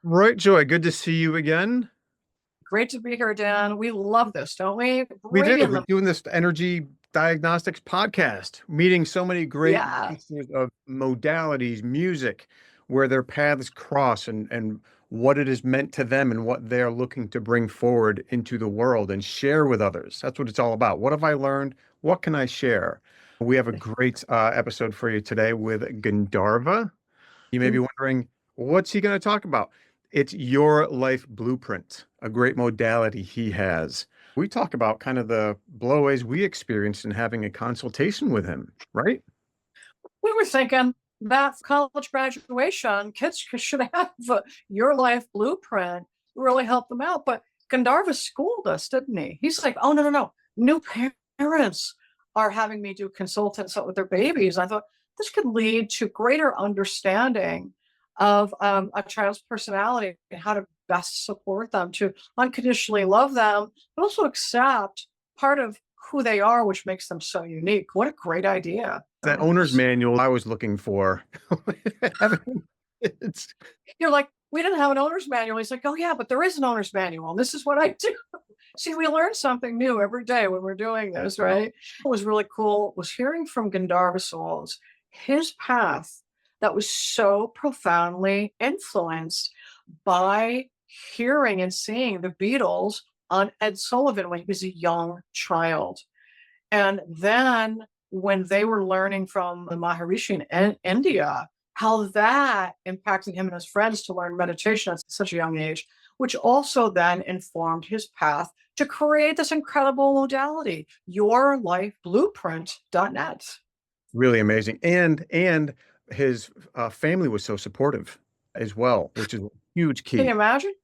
Right, Joy. Good to see you again. Great to be here, Dan. We love this, don't we? We Bring do. in We're the doing this energy diagnostics podcast, meeting so many great yeah. masters of modalities, music, where their paths cross and what it is meant to them and what they're looking to bring forward into the world and share with others. That's what it's all about. What have I learned? What can I share? We have a great episode for you today with Gandarva. You may be wondering, what's he going to talk about? It's your life blueprint, a great modality he has. We talk about kind of the blowaways we experienced in having a consultation with him, right? We were thinking that college graduation, kids should have your life blueprint really help them out. But Gandharva schooled us, didn't he? He's like, oh, no, no, no. New parents are having me do consultants with their babies. I thought this could lead to greater understanding of a child's personality and how to best support them, to unconditionally love them, but also accept part of who they are, which makes them so unique. What a great idea. That owner's manual I was looking for. It's You're like, we didn't have an owner's manual. He's like, oh, yeah, but there is an owner's manual. And this is what I do. See, we learn something new every day when we're doing this, right? What was really cool was hearing from Gandharva Sauls, his path that was so profoundly influenced by hearing and seeing the Beatles on Ed Sullivan when he was a young child. And then when they were learning from the Maharishi in India, how that impacted him and his friends to learn meditation at such a young age, which also then informed his path to create this incredible modality, yourlifeblueprint.net. really amazing. And his family was so supportive as well, which is a huge Can you key. imagine?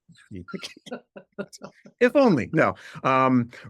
If only. No.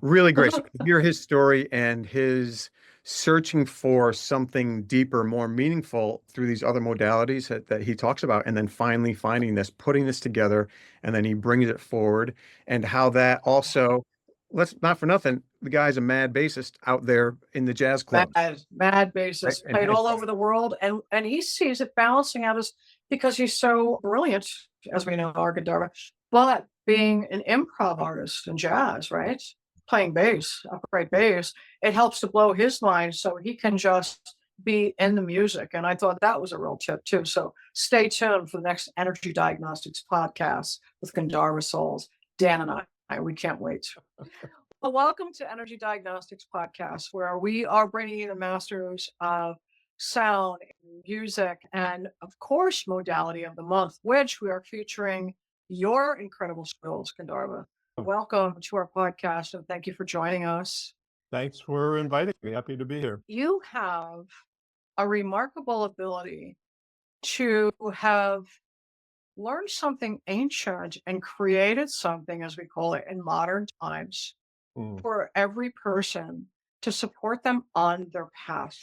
Really great. So to hear his story and his searching for something deeper, more meaningful through these other modalities that he talks about, and then finally finding this, putting this together, and then he brings it forward, and how that also, let's not for nothing, the guy's a mad bassist out there in the jazz clubs. Mad Right? basis, played all over the world, and he sees it balancing out as because he's so brilliant, as we know, our Gandarva, but being an improv artist in jazz, right? Playing bass, upright bass, it helps to blow his mind so he can just be in the music. And I thought that was a real tip too. So stay tuned for the next Energy Diagnostics podcast with Gandharva Sauls. Dan and we can't wait. Well, welcome to Energy Diagnostics Podcast, where we are bringing you the masters of sound, music, and of course, modality of the month, which we are featuring your incredible skills, Gandharva. Welcome to our podcast, and thank you for joining us. Thanks for inviting me. Happy to be here. You have a remarkable ability to have learned something ancient and created something, as we call it, in modern times for every person to support them on their path.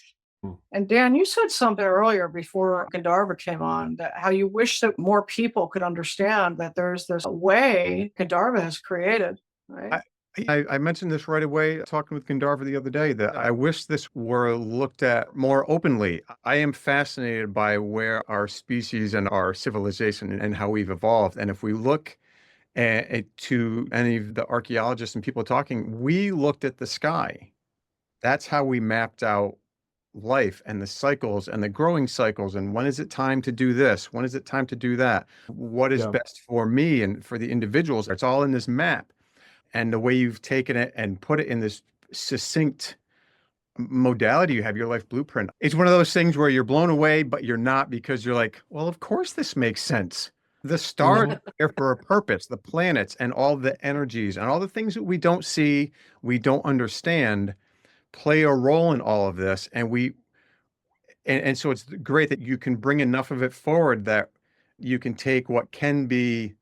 And Dan, you said something earlier before Gandarva came on that how you wish that more people could understand that there's this way Gandarva has created, right? I mentioned this right away talking with Gandharva the other day that I wish this were looked at more openly. I am fascinated by where our species and our civilization and how we've evolved. And if we look to any of the archaeologists and people talking, we looked at the sky. That's how we mapped out life and the cycles and the growing cycles. And when is it time to do this? When is it time to do that? What is best for me and for the individuals? It's all in this map. And the way you've taken it and put it in this succinct modality, you have your life blueprint. It's one of those things where you're blown away, but you're not, because you're like, well, of course this makes sense. The stars are there for a purpose, the planets and all the energies and all the things that we don't see, we don't understand, play a role in all of this. And so it's great that you can bring enough of it forward that you can take what can be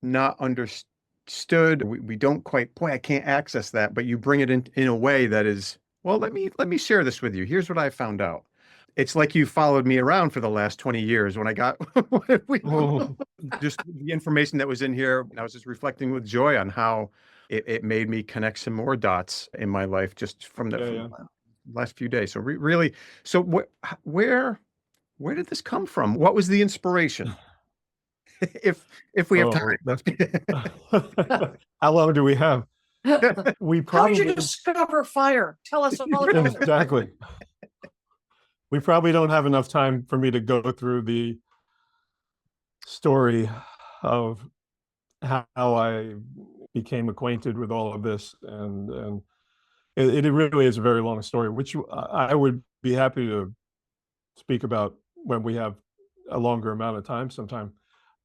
not understood. We don't quite, boy, I can't access that, but you bring it in a way that is, well, let me share this with you. Here's what I found out. It's like you followed me around for the last 20 years when I got just the information that was in here. I was just reflecting with joy on how it made me connect some more dots in my life just from the last few days. So really, so where did this come from? What was the inspiration? if we have Oh. time. How long do we have? We How did you probably discover fire? Tell us all about it. exactly. We probably don't have enough time for me to go through the story of how I became acquainted with all of this, and it really is a very long story, which I would be happy to speak about when we have a longer amount of time sometime.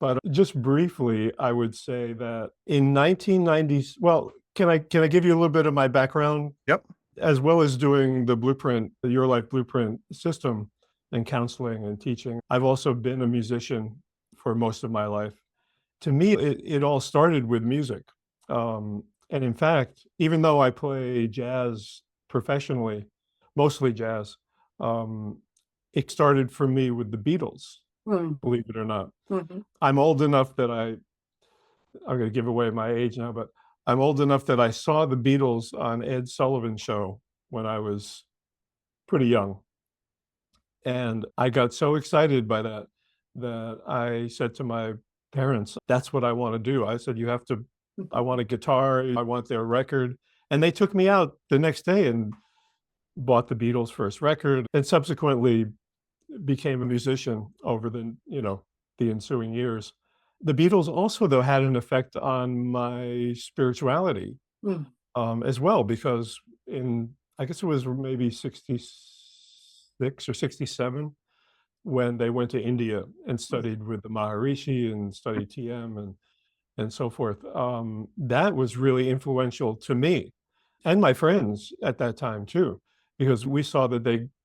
But just briefly, I would say that in 1990s, well, can I give you a little bit of my background? Yep. As well as doing the blueprint, the Your Life Blueprint system and counseling and teaching. I've also been a musician for most of my life. To me, it all started with music. And in fact, even though I play jazz professionally, mostly jazz, um, it started for me with the Beatles, believe it or not. I'm old enough that I'm going to give away my age now, but I'm old enough that I saw the Beatles on Ed Sullivan show when I was pretty young. And I got so excited by that that I said to my parents, that's what I want to do. I said, I want a guitar, I want their record. And they took me out the next day and bought the Beatles' first record, and subsequently became a musician over the ensuing years. The Beatles also, though, had an effect on my spirituality as well, because I guess it was maybe 66 or 67 when they went to India and studied with the Maharishi and studied TM and so forth. That was really influential to me and my friends at that time too, because we saw that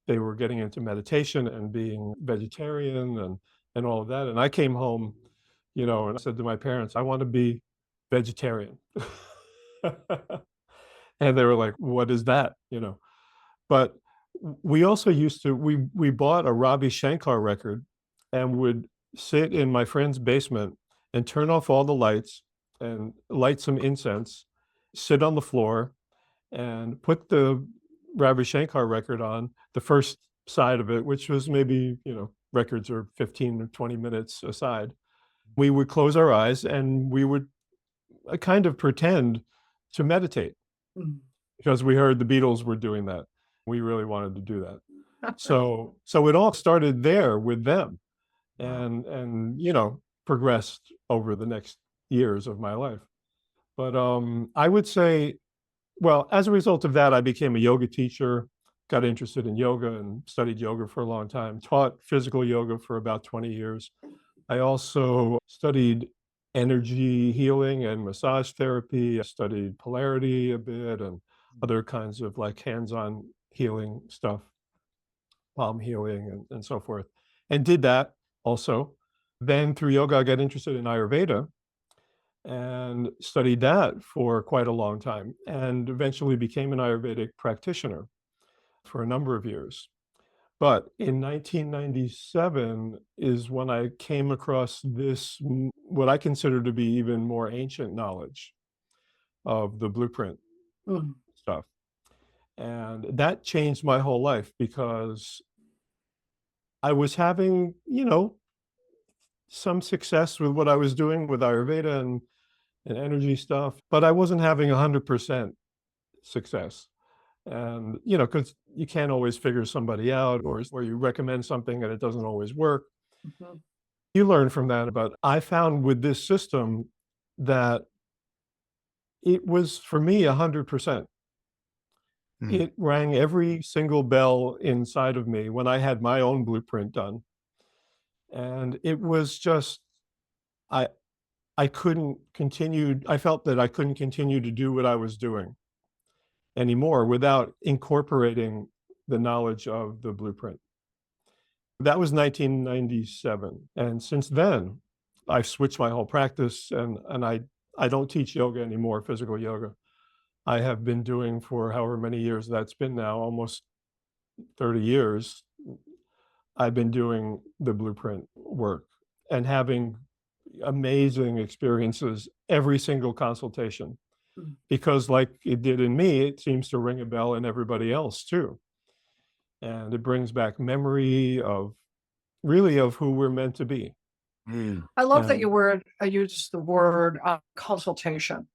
they were getting into meditation and being vegetarian and all of that. And I came home, and I said to my parents, I want to be vegetarian. And they were like, what is that? But we also we bought a Ravi Shankar record and would sit in my friend's basement and turn off all the lights and light some incense, sit on the floor and put the Ravi Shankar record on, the first side of it, which was maybe, records are 15 or 20 minutes aside. We would close our eyes and we would kind of pretend to meditate because we heard the Beatles were doing that. We really wanted to do that. So it all started there with them and progressed over the next years of my life. But I would say, well, as a result of that, I became a yoga teacher, got interested in yoga and studied yoga for a long time, taught physical yoga for about 20 years. I also studied energy healing and massage therapy. I studied polarity a bit and other kinds of like hands-on healing stuff, palm healing and so forth, and did that also. Then through yoga, I got interested in Ayurveda and studied that for quite a long time and eventually became an Ayurvedic practitioner for a number of years. But in 1997 is when I came across this, what I consider to be even more ancient knowledge of the blueprint stuff. And that changed my whole life because I was having, some success with what I was doing with Ayurveda and energy stuff, but I wasn't having 100% success. And, because you can't always figure somebody out or you recommend something and it doesn't always work. You learn from that. But I found with this system that it was, for me, 100%. It rang every single bell inside of me when I had my own blueprint done. And it was just, I couldn't continue. I felt that I couldn't continue to do what I was doing anymore without incorporating the knowledge of the blueprint. That was 1997. And since then, I've switched my whole practice and I don't teach yoga anymore, physical yoga. I have been doing for however many years that's been now, almost 30 years. I've been doing the blueprint work and having amazing experiences every single consultation, because like it did in me, it seems to ring a bell in everybody else too. And it brings back memory of really of who we're meant to be. Mm. I love that And I used the word consultation,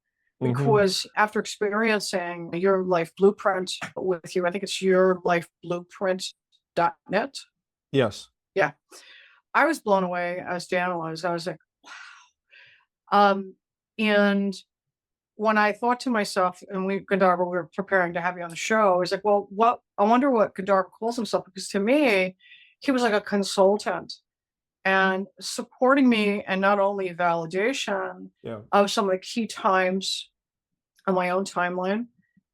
mhm, because after experiencing your life blueprint with you, I think it's yourlifeblueprint.net. yes. Yeah. I was blown away as Dan was. I was like, um, and when I thought to myself, and Gandarva, we were preparing to have you on the show, I was like, well, I wonder what Gandarva calls himself, because to me, he was like a consultant and supporting me, and not only validation Yeah. of some of the key times on my own timeline,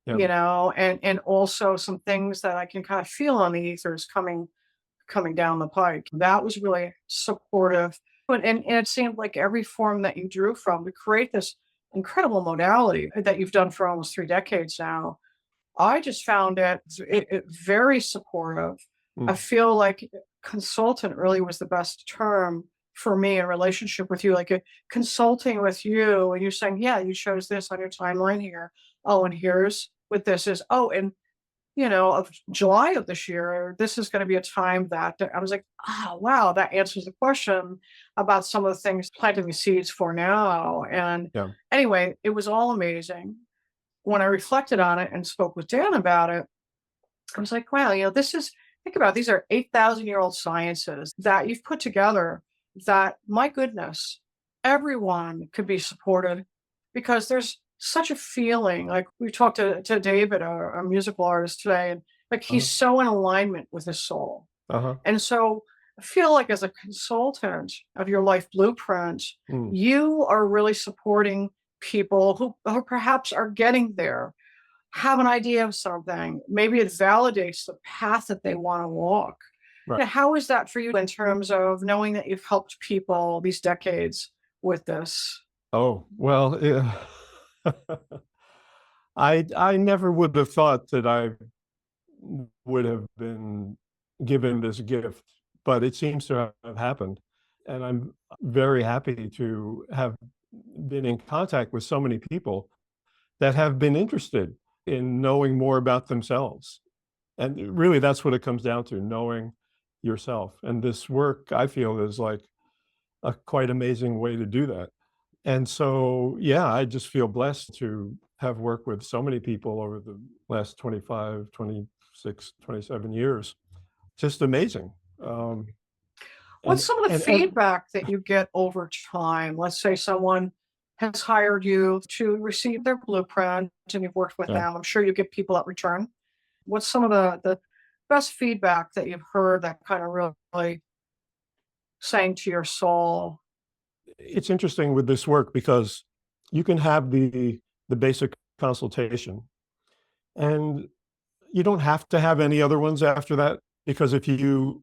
Yeah. and also some things that I can kind of feel on the ethers coming down the pike. That was really supportive. And it seemed like every form that you drew from to create this incredible modality that you've done for almost 3 decades now, I just found it very supportive. I Mm. feel like consultant really was the best term for me in relationship with you, like consulting with you, and you saying, yeah, you chose this on your timeline here. Oh, and here's what this is. Oh, and of July of this year, this is going to be a time that I was like, oh, wow, that answers the question about some of the things planting the seeds for now. And Yeah. anyway, it was all amazing. When I reflected on it and spoke with Dan about it, I was like, wow, think about it, these are 8,000-year-old sciences that you've put together that, my goodness, everyone could be supported, because there's such a feeling. Like we talked to David, our musical artist today, and like Uh-huh. he's so in alignment with his soul. Uh-huh. And so I feel like as a consultant of your life blueprint, Mm. you are really supporting people who perhaps are getting there, have an idea of something. Maybe it validates the path that they want to walk. Right. How is that for you in terms of knowing that you've helped people these decades with this? Oh, well, yeah. I never would have thought that I would have been given this gift, but it seems to have happened. And I'm very happy to have been in contact with so many people that have been interested in knowing more about themselves. And really, that's what it comes down to, knowing yourself. And this work, I feel, is like a quite amazing way to do that. And so, yeah, I just feel blessed to have worked with so many people over the last 25, 26, 27 years. Just amazing. Um, What's and, some of the and feedback that you get over time? Let's say someone has hired you to receive their blueprint and you've worked with yeah, them. I'm sure you get people that return. What's some of the best feedback that you've heard that kind of really saying to your soul? it's interesting with this work because you can have the basic consultation, and you don't have to have any other ones after that, because if you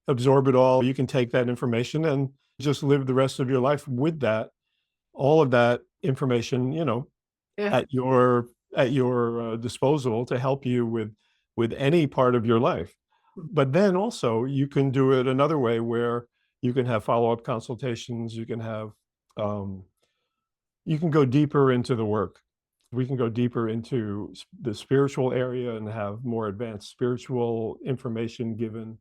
absorb it all, you can take that information and just live the rest of your life with that, all of that information, Yeah. at your disposal to help you with any part of your life. But then also you can do it another way where you can have follow-up consultations. Um, you can go deeper into the work. We can go deeper into the spiritual area and have more advanced spiritual information given.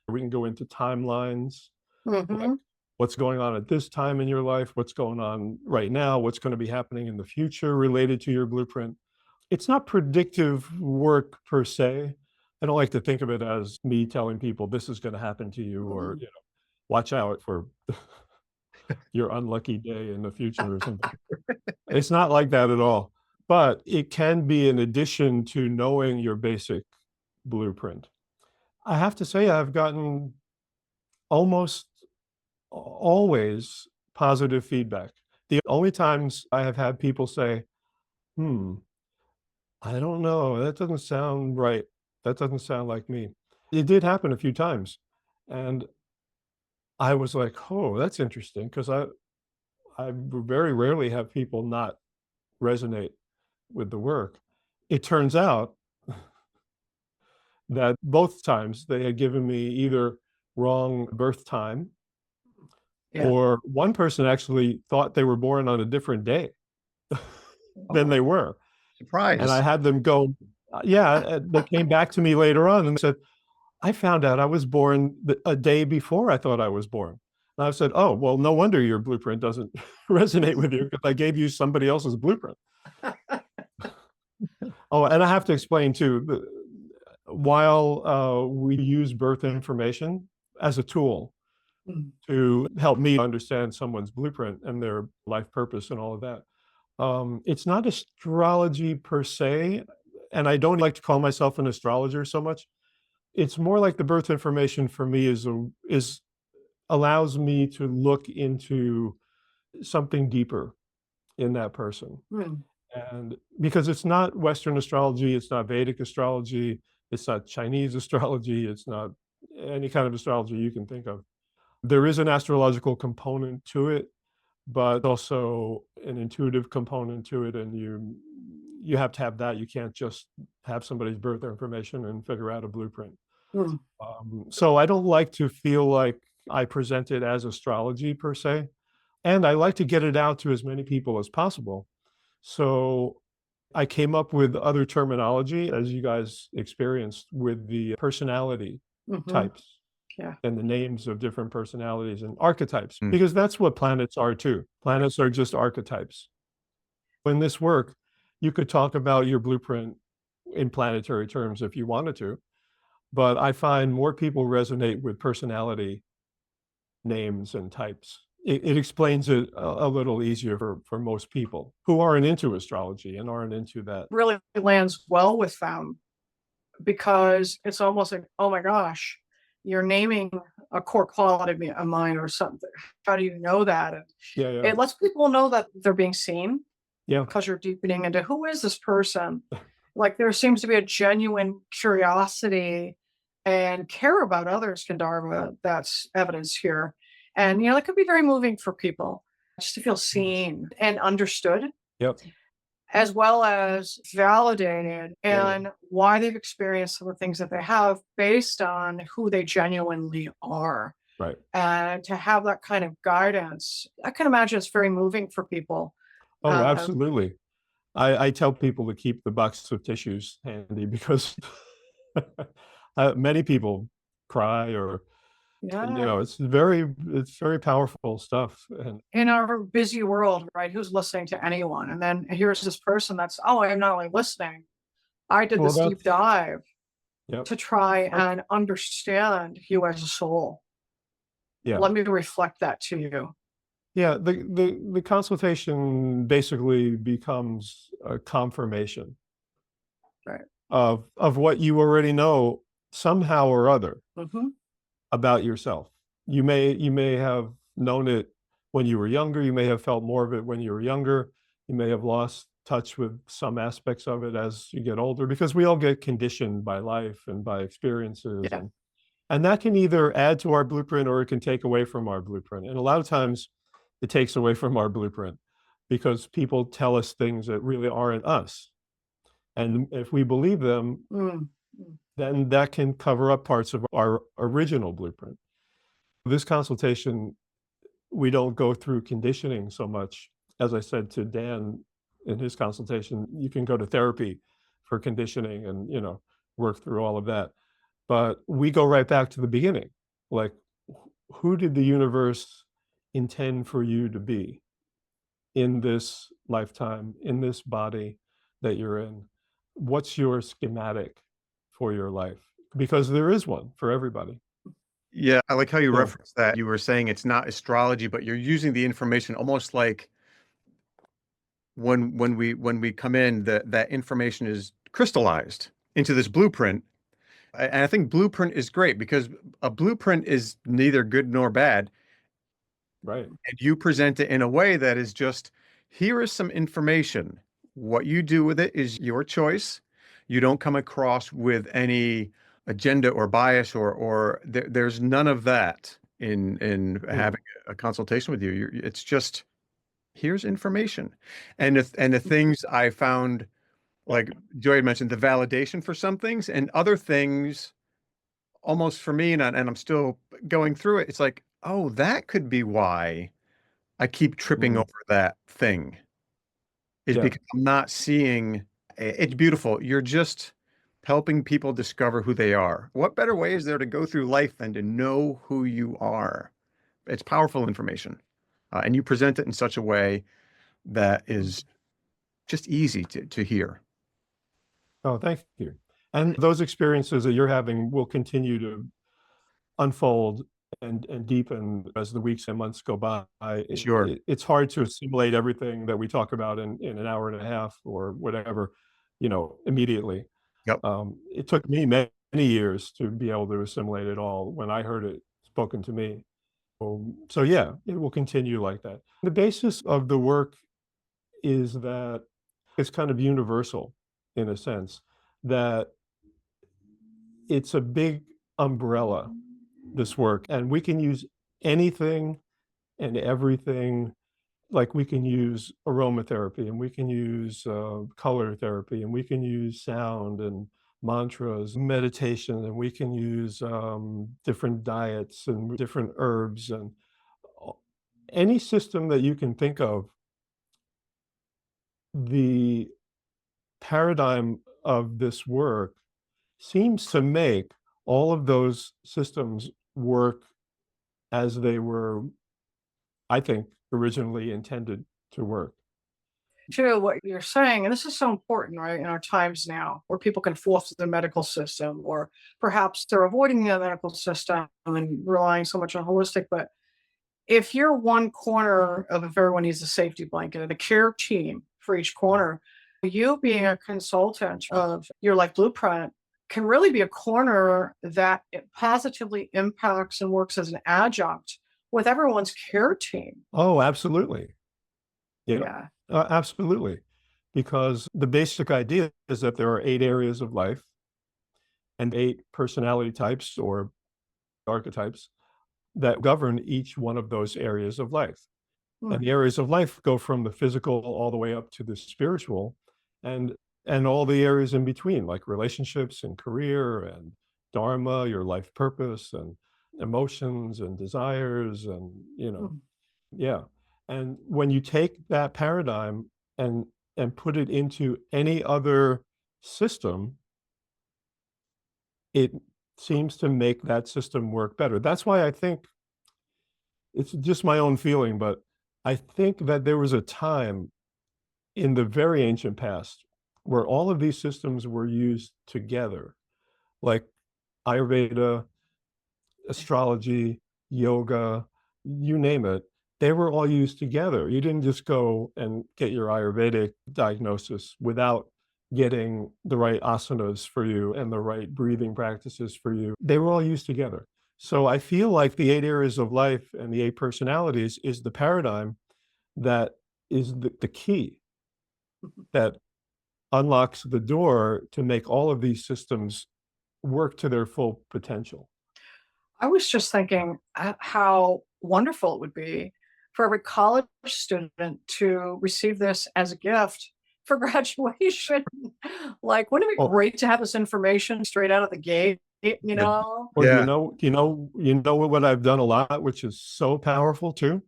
We can go into timelines, like Mm-hmm. what's going on at this time in your life, what's going on right now, what's going to be happening in the future related to your blueprint. It's not predictive work per se. I don't like to think of it as me telling people this is going to happen to you, or watch out for your unlucky day in the future or something. It's not like that at all. But it can be an addition to knowing your basic blueprint. I have to say I've gotten almost always positive feedback. The only times I have had people say, "Hmm, I don't know, that doesn't sound right. That doesn't sound like me." It did happen a few times, and I was like, "Oh, that's interesting," because I very rarely have people not resonate with the work. It turns out that both times they had given me either wrong birth time, Yeah. or one person actually thought they were born on a different day than Oh, they were. And I Surprise. had them go, yeah, they came back to me later on and said, I found out I was born a day before I thought I was born. And I've said, oh, well, no wonder your blueprint doesn't resonate with you because I gave you somebody else's blueprint. Oh, and I have to explain too, while we use birth information as a tool to help me understand someone's blueprint and their life purpose and all of that, it's not astrology per se, and I don't like to call myself an astrologer so much. It's more like the birth information for me is allows me to look into something deeper in that person. And because it's not Western astrology, it's not Vedic astrology, it's not Chinese astrology, it's not any kind of astrology you can think of. There is an astrological component to it, but also an intuitive component to it, and you have to have that. You can't just have somebody's birth information and figure out a blueprint. So I don't like to feel like I present it as astrology per se, and I like to get it out to as many people as possible. So I came up with other terminology, as you guys experienced, with the personality types and the names of different personalities and archetypes, because that's what planets are too. Planets are just archetypes. In this work, you could talk about your blueprint in planetary terms if you wanted to, but I find more people resonate with personality names and types. It explains it a little easier for most people who aren't into astrology and aren't into that. Really lands well with them because it's almost like, oh my gosh, you're naming a core quality of mine or something. How do you know that? And it lets people know that they're being seen. Because you're deepening into who is this person? Like there seems to be a genuine curiosity and care about others, Gandarva, that's evidence here. And, that could be very moving for people just to feel seen and understood, as well as validated and why they've experienced some of the things that they have based on who they genuinely are. Right. And to have that kind of guidance, I can imagine it's very moving for people. Oh, absolutely. I tell people to keep the box of tissues handy because many people cry or it's very powerful stuff. And in our busy world, right? Who's listening to anyone? And then here's this person that's, I'm not only listening, I did this deep dive to try and understand you as a soul. Let me reflect that to you. The consultation basically becomes a confirmation of what you already know somehow or other about yourself. You may have known it when you were younger. You may have felt more of it when you were younger. You may have lost touch with some aspects of it as you get older, because we all get conditioned by life and by experiences. And that can either add to our blueprint or it can take away from our blueprint. And a lot of times it takes away from our blueprint because people tell us things that really aren't us. And if we believe them, then that can cover up parts of our original blueprint. This consultation, we don't go through conditioning so much. As I said to Dan in his consultation, you can go to therapy for conditioning and, work through all of that. But we go right back to the beginning. Like, who did the universe intend for you to be in this lifetime, in this body that you're in? What's your schematic for your life? Because there is one for everybody. Yeah, I like how you referenced that. You were saying it's not astrology, but you're using the information almost like when we come in, that information is crystallized into this blueprint. And I think blueprint is great because a blueprint is neither good nor bad. Right. And you present it in a way that is just, here is some information. What you do with it is your choice. You don't come across with any agenda or bias or there's none of that in having a consultation with you. It's just, here's information. And the things I found, like Joy had mentioned, the validation for some things and other things, almost for me, and I'm still going through it. It's like, oh, that could be why I keep tripping over that thing. Is because I'm not seeing. It's beautiful. You're just helping people discover who they are. What better way is there to go through life than to know who you are? It's powerful information. And you present it in such a way that is just easy to hear. Oh, thank you. And those experiences that you're having will continue to unfold and deepen as the weeks and months go by. Sure. It's hard to assimilate everything that we talk about in an hour and a half or whatever, immediately. Yep. It took me many years to be able to assimilate it all when I heard it spoken to me. So yeah, it will continue like that. The basis of the work is that it's kind of universal in a sense, that it's a big umbrella, this work, and we can use anything and everything. Like we can use aromatherapy, and we can use color therapy, and we can use sound and mantras, meditation, and we can use different diets and different herbs, and any system that you can think of. The paradigm of this work seems to make all of those systems work as they were, I think, originally intended to work. To what you're saying, and this is so important, right, in our times now, where people can force the medical system, or perhaps they're avoiding the medical system and relying so much on holistic. But if you're one corner of, if everyone needs a safety blanket and a care team for each corner, you being a consultant of your life blueprint can really be a corner that it positively impacts and works as an adjunct with everyone's care team. Oh, absolutely. Yeah. Absolutely. Because the basic idea is that there are 8 areas of life and 8 personality types or archetypes that govern each one of those areas of life. And the areas of life go from the physical all the way up to the spiritual, and all the areas in between, like relationships and career and dharma, your life purpose, and emotions and desires, and yeah. And when you take that paradigm and put it into any other system, it seems to make that system work better. That's why I think, it's just my own feeling, but I think that there was a time in the very ancient past where all of these systems were used together, like Ayurveda, astrology, yoga, you name it. They were all used together. You didn't just go and get your Ayurvedic diagnosis without getting the right asanas for you and the right breathing practices for you. They were all used together. So I feel like the 8 areas of life and the 8 personalities is the paradigm that is the key that unlocks the door to make all of these systems work to their full potential. I was just thinking how wonderful it would be for every college student to receive this as a gift for graduation. Like, wouldn't it be great to have this information straight out of the gate? Or Yeah. you know what I've done a lot, which is so powerful too?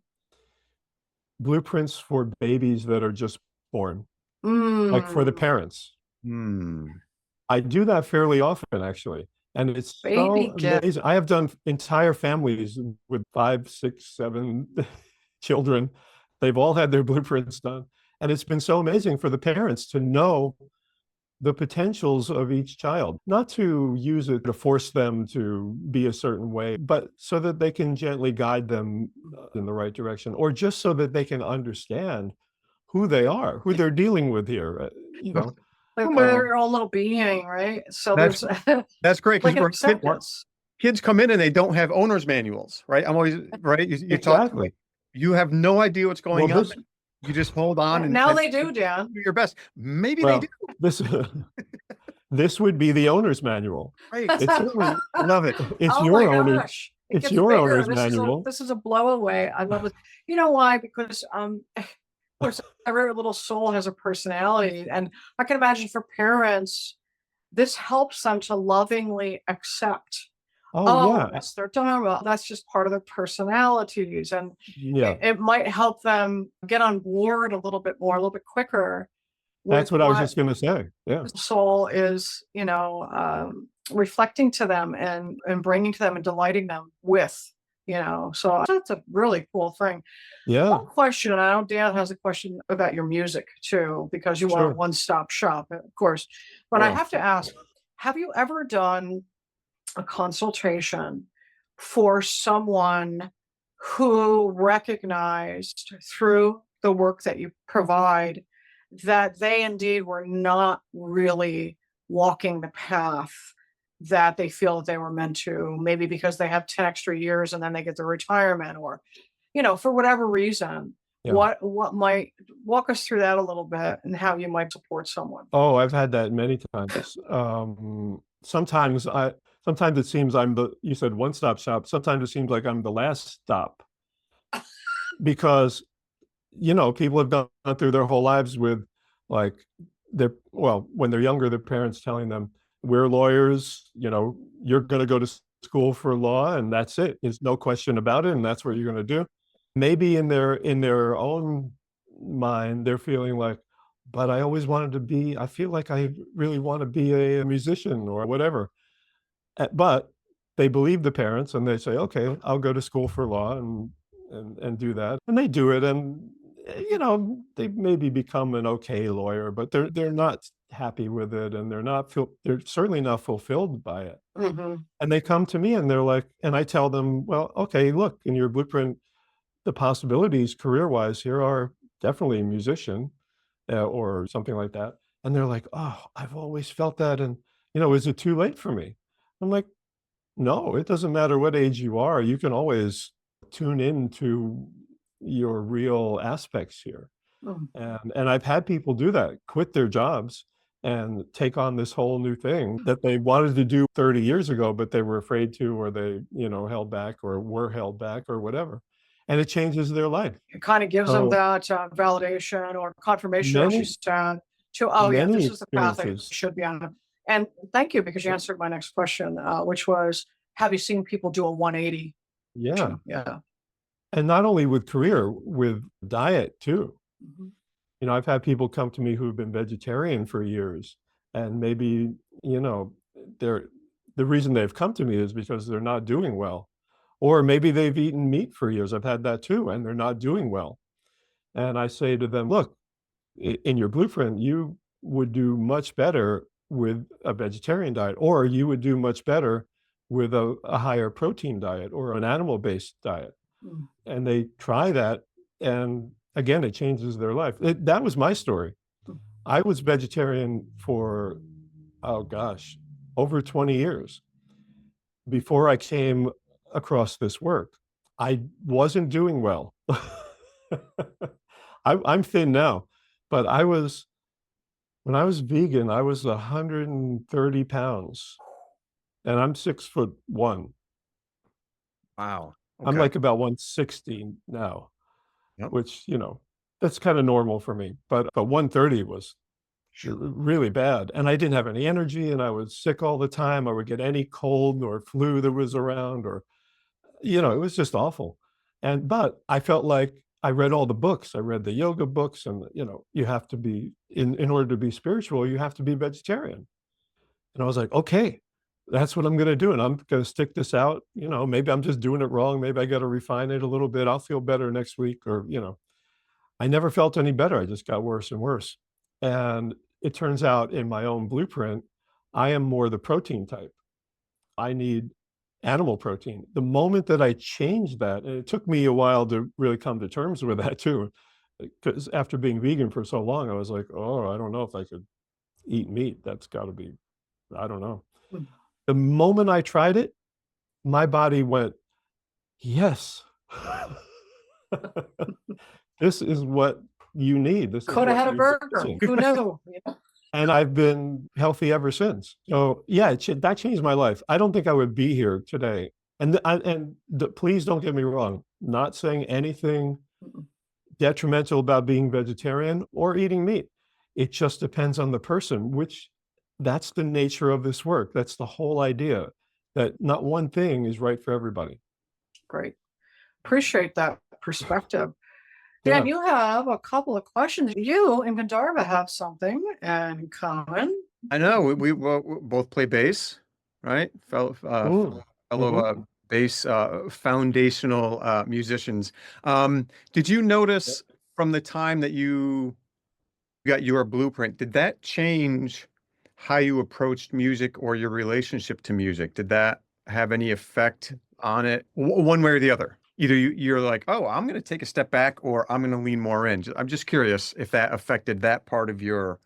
Blueprints for babies that are just born, like for the parents. I do that fairly often, actually. And it's Baby so gift. amazing. I have done entire families with 5, 6, 7 children. They've all had their blueprints done. And it's been so amazing for the parents to know the potentials of each child, not to use it to force them to be a certain way, but so that they can gently guide them in the right direction, or just so that they can understand who they are, who they're dealing with here, Like they're your own little being, right? So That's there's that's great, like because acceptance. kids come in and they don't have owner's manuals, right? I'm always right. You talk, Exactly. you have no idea what's Well, going on. this You just hold on and Now they do, Dan. do your best. Maybe they well, do. this this would be the owner's manual. Right. It's Love it. it's Oh your my owner's gosh. It it's gets your bigger. owner's This is manual. this is a blow away. I love it. You know why? Because of course every little soul has a personality. And I can imagine for parents, this helps them to lovingly accept, Oh oh, yeah, that's their dharma. That's just part of their personalities. And yeah. it might help them get on board a little bit more, a little bit quicker That's with what I was what just going to say. Yeah. the soul is, reflecting to them and bringing to them and delighting them with. So that's a really cool thing. Yeah, One question, and I know Dan has a question about your music too, because you are a sure. one-stop shop, of course. But I Well, have to ask, have you ever done a consultation for someone who recognized through the work that you provide that they indeed were not really walking the path that they feel that they were meant to, maybe because they have 10 extra years and then they get the retirement, or for whatever reason, Yeah. what might walk us through that a little bit and how you might support someone. Oh, I've had that many times. Sometimes it seems you said one-stop shop. Sometimes it seems like I'm the last stop because, people have gone through their whole lives with like when they're younger, their parents telling them, we're lawyers, you're going to go to school for law and that's it. There's no question about it. And that's what you're going to do. Maybe in their own mind, they're feeling like, but I feel like I really want to be a musician or whatever. But they believe the parents and they say, okay, I'll go to school for law and do that. And they do it. And, they maybe become an okay lawyer, but they're not happy with it. And they're certainly not fulfilled by it. Hmm. And they come to me and they're like, and I tell them, well, okay, look, in your blueprint, the possibilities career-wise here are definitely a musician or something like that. And they're like, oh, I've always felt that. And, is it too late for me? I'm like, no, it doesn't matter what age you are. You can always tune into your real aspects here. And I've had people do that, quit their jobs and take on this whole new thing that they wanted to do 30 years ago, but they were afraid to, or they, held back or were held back or whatever. And it changes their life. It kind of gives them So that validation or confirmation, as you many, said, to, oh yeah, many this is the path I experiences. should be on. And thank you, because you answered my next question, which was, have you seen people do a 180? Yeah. Yeah. And not only with career, with diet too. Mhm. I've had people come to me who've been vegetarian for years, and maybe, they're the reason they've come to me is because they're not doing well. Or maybe they've eaten meat for years. I've had that too, and they're not doing well. And I say to them, look, in your blueprint, you would do much better with a vegetarian diet, or you would do much better with a higher protein diet or an animal-based diet. Mm. And they try that, and again, it changes their life. That was my story. I was vegetarian for, oh gosh, over 20 years before I came across this work. I wasn't doing well. I'm thin now, but when I was vegan, I was 130 pounds and I'm 6'1". wow. I'm Okay. like about 160 now, Yep. which, that's kind of normal for me. But 130 was really bad. And I didn't have any energy and I was sick all the time. I would get any cold or flu that was around, or, it was just awful. But I felt like I read all the books. I read the yoga books and, you have to be, in order to be spiritual, you have to be vegetarian. And I was like, okay, that's what I'm going to do. And I'm going to stick this out. Maybe I'm just doing it wrong. Maybe I got to refine it a little bit. I'll feel better next week. Or, I never felt any better. I just got worse and worse. And it turns out in my own blueprint, I am more the protein type. I need animal protein. The moment that I changed that, and it took me a while to really come to terms with that too, because after being vegan for so long, I was like, oh, I don't know if I could eat meat. That's got to be, I don't know. Mm. The moment I tried it, my body went, yes. This is what you need. This is Could have what had a you're burger. missing. Who knew? And I've been healthy ever since. So yeah, that changed my life. I don't think I would be here today. Please don't get me wrong. Not saying anything Mm-mm. detrimental about being vegetarian or eating meat. It just depends on the person, which that's the nature of this work. That's the whole idea, that not one thing is right for everybody. Great. Appreciate that perspective. Dan, Yeah. you have a couple of questions. You and Gandarva have something in common. I know we both play bass, right? Fellow Mm. fellow Mhm. bass foundational musicians. Did you Yep. notice from the time that you got your blueprint, did that change how you approached music or your relationship to music? Did that have any effect on it, one way or the other? Either you're like, oh, I'm going to take a step back, or I'm going to lean more in. I'm just curious if that affected that part of your,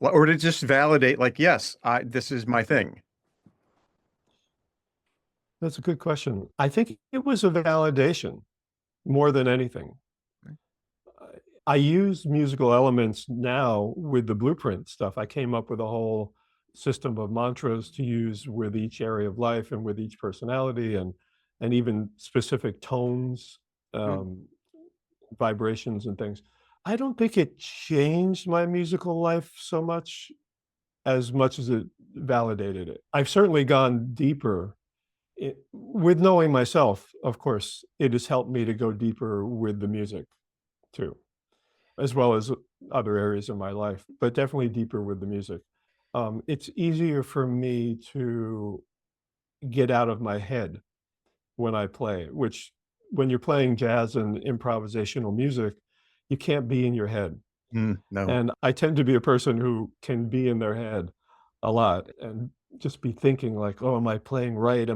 or to just validate, like, yes, this is my thing. That's a good question. I think it was a validation more than anything. I use musical elements now with the blueprint stuff. I came up with a whole system of mantras to use with each area of life and with each personality, and even specific tones, Hmm. um, vibrations and things. I don't think it changed my musical life so much as it validated it. I've certainly gone deeper with knowing myself. Of course, it has helped me to go deeper with the music too, as well as other areas of my life, but definitely deeper with the music. It's easier for me to get out of my head when I play, which when you're playing jazz and improvisational music, you can't be in your head. No. And I tend to be a person who can be in their head a lot and just be thinking like, oh, am I playing right?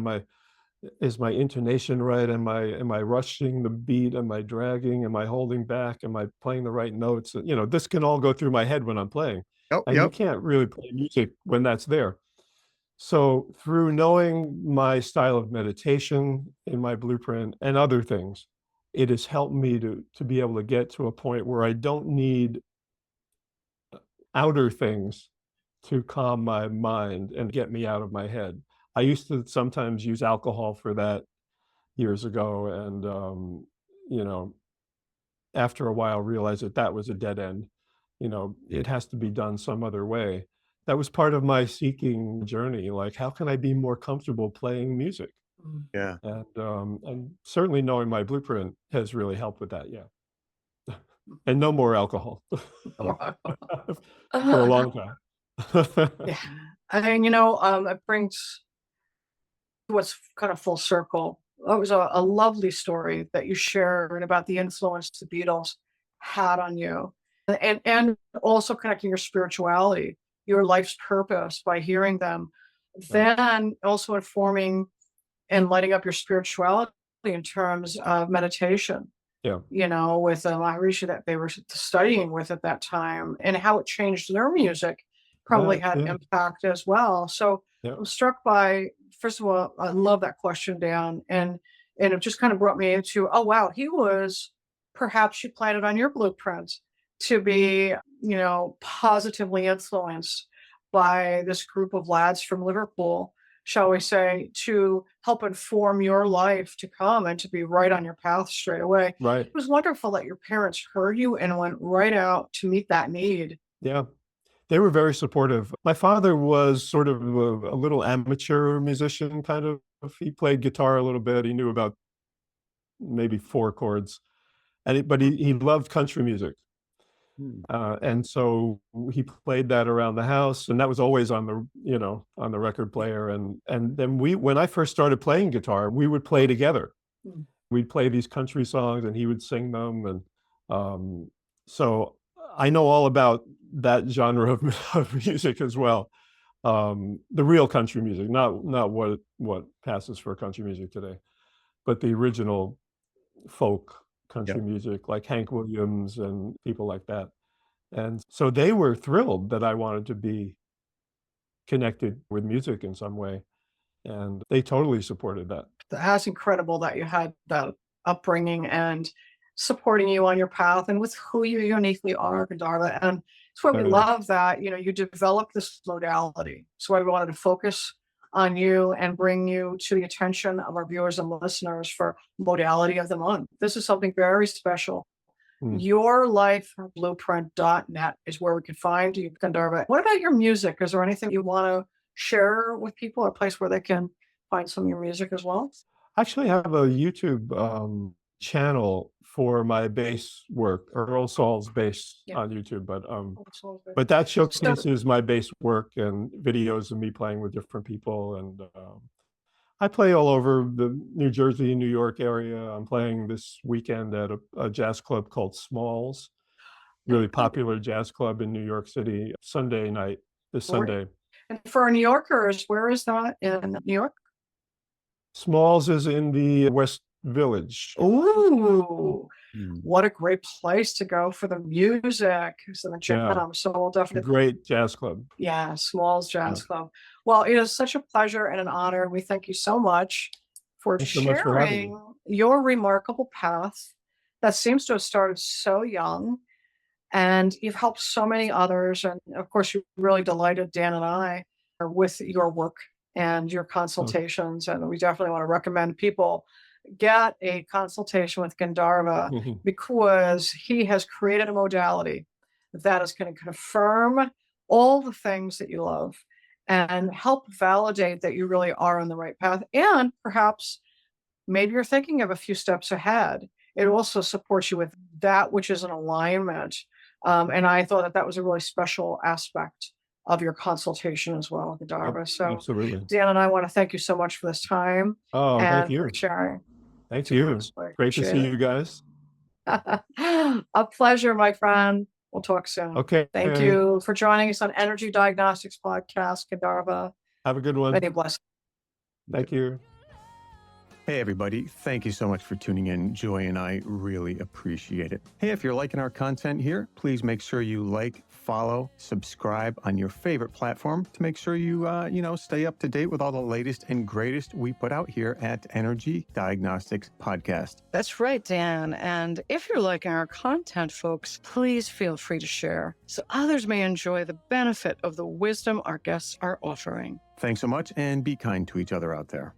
Is my intonation right? Am I rushing the beat? Am I dragging? Am I holding back? Am I playing the right notes? This can all go through my head when I'm playing, Oh, and you yep. can't really play music when that's there. So through knowing my style of meditation in my blueprint and other things, it has helped me to be able to get to a point where I don't need outer things to calm my mind and get me out of my head. I used to sometimes use alcohol for that years ago, and you know, after a while realized that that was a dead end. It has to be done some other way. That was part of my seeking journey. Like, how can I be more comfortable playing music? Mm. Yeah. And certainly knowing my blueprint has really helped with that. Yeah, and no more alcohol for a long time. Yeah. And it brings what's kind of full circle. That was a lovely story that you shared about the influence the Beatles had on you. And also connecting your spirituality, your life's purpose by hearing them. Right. Then also informing and lighting up your spirituality in terms of meditation, Yeah. with the Maharishi that they were studying with at that time, and how it changed their music probably That. had Yeah. impact as well. So Yeah. I'm struck by, first of all, I love that question, Dan, and it just kind of brought me into, oh wow, he was, perhaps you planted on your blueprint to be, positively influenced by this group of lads from Liverpool, shall we say, to help inform your life to come and to be right on your path straight away. Right. It was wonderful that your parents heard you and went right out to meet that need. Yeah. They were very supportive. My father was sort of a little amateur musician, kind of. He played guitar a little bit. He knew about maybe 4 chords, but he loved country music. Hmm. And so he played that around the house, and that was always on the record player. And then when I first started playing guitar, we would play together. Mm. We'd play these country songs, and he would sing them, and so I know all about that genre of music as well. The real country music, not what passes for country music today, but the original folk country Yep. music, like Hank Williams and people like that. And so they were thrilled that I wanted to be connected with music in some way, and they totally supported that. That's incredible that you had that upbringing and supporting you on your path and with who you uniquely are, Gandarva. And it's why we Uh, love that, you developed this modality. So why we wanted to focus on you and bring you to the attention of our viewers and listeners for modality of the month. This is something very special. mm. Yourlifeblueprint.net is where we can find you, Gandarva. What about your music? Is there anything you want to share with people, a place where they can find some of your music as well? I actually have a YouTube channel for my bass work, Earl Saul's bass Yeah. on YouTube, Absolutely. but that So, showcases my bass work and videos of me playing with different people, and I play all over the New Jersey, New York area. I'm playing this weekend at a jazz club called Smalls, really popular jazz club in New York City, Sunday night, this Great. Sunday. And for our New Yorkers, where is that in New York? Smalls is in the West Village. Ooh, Mm. what a great place to go for the music. So the jam. So we'll definitely. Great jazz club. Yeah, Smalls Jazz Club. Well, it is such a pleasure and an honor. We thank you so much for Thanks so much for having me. sharing your remarkable path that seems to have started so young. And you've helped so many others. And of course, you really delighted Dan and I with your work and your consultations. And we definitely want to recommend people get a consultation with Gandarva because he has created a modality that is going to confirm all the things that you love and help validate that you really are on the right path. And perhaps maybe you're thinking of a few steps ahead. It also supports you with that which is in alignment. And I thought that that was a really special aspect of your consultation as well, Gandarva. So Absolutely. Dan and I want to thank you so much for this time. Oh, and thank you. for sharing. Thank you. Great to see you guys. A pleasure, my friend. We'll talk soon. Okay. Thank you for joining us on Energy Diagnostics Podcast, Gandarva. Have a good one. Many blessings. Thank you. Hey, everybody. Thank you so much for tuning in. Joy and I really appreciate it. Hey, if you're liking our content here, please make sure you like, follow, subscribe on your favorite platform to make sure you, stay up to date with all the latest and greatest we put out here at Energy Diagnostics Podcast. That's right, Dan. And if you're liking our content, folks, please feel free to share so others may enjoy the benefit of the wisdom our guests are offering. Thanks so much, and be kind to each other out there.